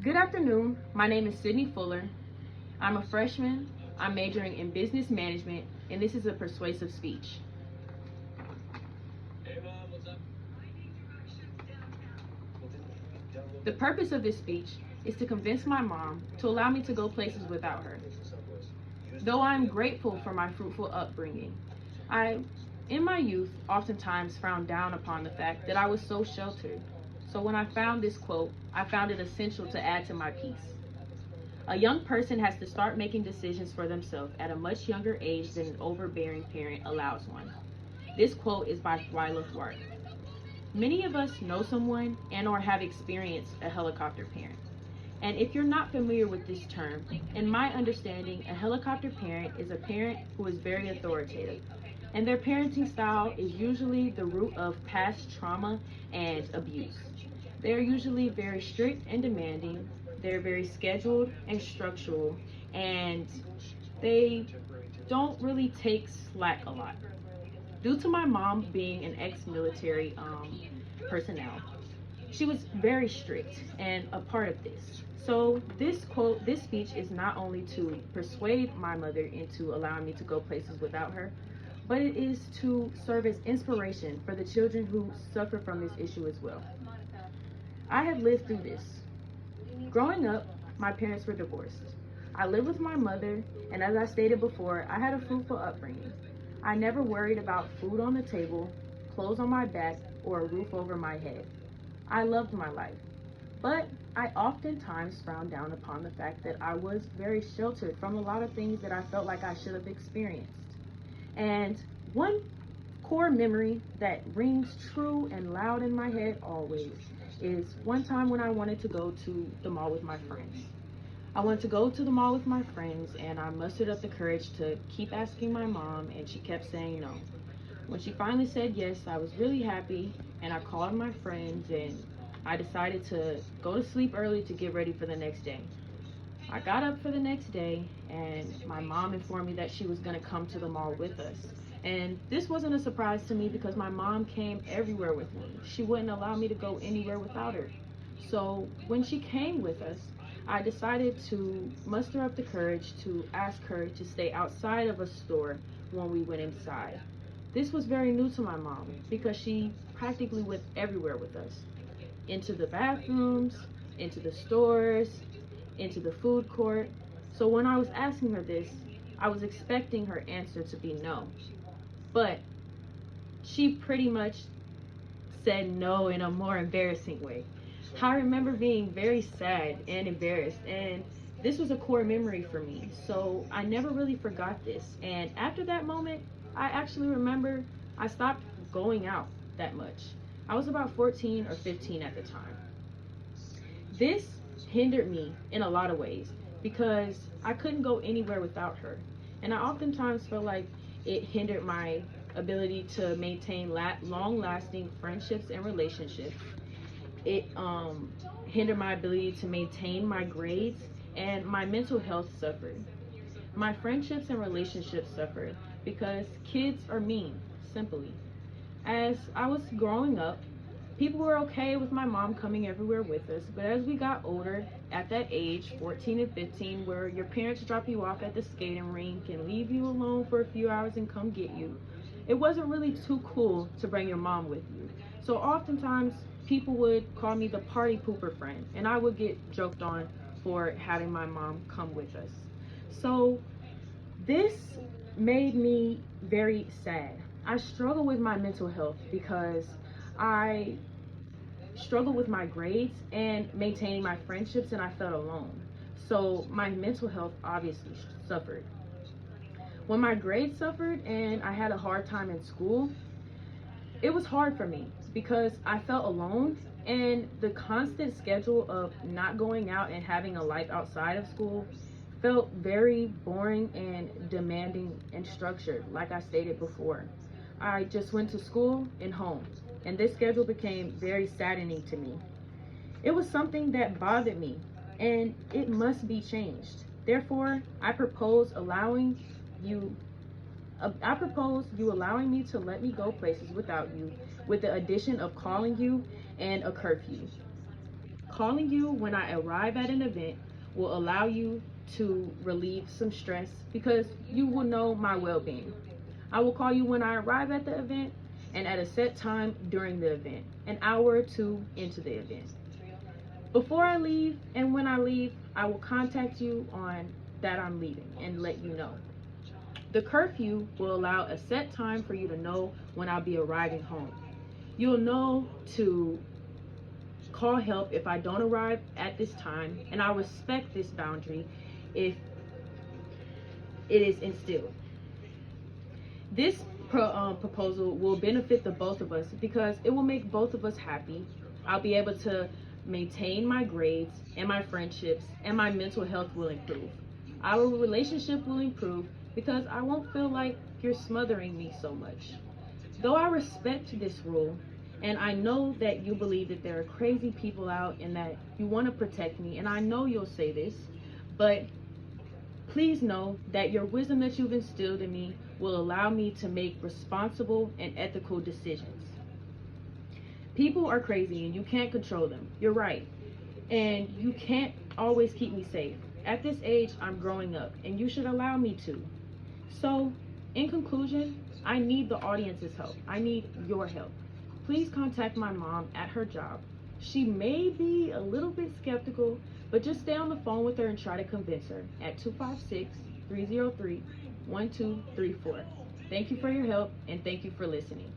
Good afternoon. My name is Sydney Fuller. I'm a freshman. I'm majoring in business management, and this is a persuasive speech. Hey mom, what's up? The purpose of this speech is to convince my mom to allow me to go places without her. Though I'm grateful for my fruitful upbringing, I, in my youth, oftentimes frowned down upon the fact that I was so sheltered. So when I found this quote, I found it essential to add to my piece. A young person has to start making decisions for themselves at a much younger age than an overbearing parent allows one. This quote is by Twyla Thwart. Many of us know someone and or have experienced a helicopter parent. And if you're not familiar with this term, in my understanding, a helicopter parent is a parent who is very authoritative. And their parenting style is usually the root of past trauma and abuse. They're usually very strict and demanding. They're very scheduled and structural, and they don't really take slack a lot. Due to my mom being an ex-military personnel, she was very strict and a part of this. So this speech is not only to persuade my mother into allowing me to go places without her, but it is to serve as inspiration for the children who suffer from this issue as well. I have lived through this. Growing up, my parents were divorced. I lived with my mother, and as I stated before, I had a fruitful upbringing. I never worried about food on the table, clothes on my back, or a roof over my head. I loved my life, but I oftentimes frowned down upon the fact that I was very sheltered from a lot of things that I felt like I should have experienced. And one core memory that rings true and loud in my head always is one time when I wanted to go to the mall with my friends. I wanted to go to the mall with my friends, and I mustered up the courage to keep asking my mom, and she kept saying no. When she finally said yes, I was really happy, and I called my friends, and I decided to go to sleep early to get ready for the next day. I got up for the next day, and my mom informed me that she was going to come to the mall with us. And this wasn't a surprise to me because my mom came everywhere with me. She wouldn't allow me to go anywhere without her. So when she came with us, I decided to muster up the courage to ask her to stay outside of a store when we went inside. This was very new to my mom because she practically went everywhere with us, into the bathrooms, into the stores, into the food court. So when I was asking her this, I was expecting her answer to be no. But she pretty much said no in a more embarrassing way. I remember being very sad and embarrassed, and this was a core memory for me. So I never really forgot this. And after that moment, I actually remember I stopped going out that much. I was about 14 or 15 at the time. This hindered me in a lot of ways because I couldn't go anywhere without her. And I oftentimes felt like it hindered my ability to maintain long lasting friendships and relationships. It hindered my ability to maintain my grades, and my mental health suffered. My friendships and relationships suffered because kids are mean, simply. As I was growing up, people were okay with my mom coming everywhere with us, but as we got older, at that age, 14 and 15, where your parents drop you off at the skating rink and leave you alone for a few hours and come get you, it wasn't really too cool to bring your mom with you. So oftentimes, people would call me the party pooper friend, and I would get joked on for having my mom come with us. So this made me very sad. I struggle with my mental health because I struggled with my grades and maintaining my friendships, and I felt alone. So my mental health obviously suffered. When my grades suffered and I had a hard time in school, it was hard for me because I felt alone, and the constant schedule of not going out and having a life outside of school felt very boring and demanding and structured, like I stated before. I just went to school and home, and this schedule became very saddening to me. It was something that bothered me, and it must be changed. Therefore, you I propose you allowing me to let me go places without you, with the addition of calling you and a curfew. calling you when I arrive at an event will allow you to relieve some stress because you will know my well-being. I will call you when I arrive at the event and at a set time during the event, an hour or two into the event. Before I leave and when I leave, I will contact you on that I'm leaving and let you know. The curfew will allow a set time for you to know when I'll be arriving home. You'll know to call help if I don't arrive at this time, and I respect this boundary if it is instilled. This proposal will benefit the both of us because it will make both of us happy. I'll be able to maintain my grades and my friendships, and my mental health will improve. Our relationship will improve because I won't feel like you're smothering me so much. Though I respect this rule, and I know that you believe that there are crazy people out and that you want to protect me, and I know you'll say this, but please know that your wisdom that you've instilled in me will allow me to make responsible and ethical decisions. People are crazy and you can't control them. You're right. And you can't always keep me safe. At this age, I'm growing up, and you should allow me to. So, in conclusion, I need the audience's help. I need your help. Please contact my mom at her job. She may be a little bit skeptical, but just stay on the phone with her and try to convince her at 256-303-1234. Thank you for your help, and thank you for listening.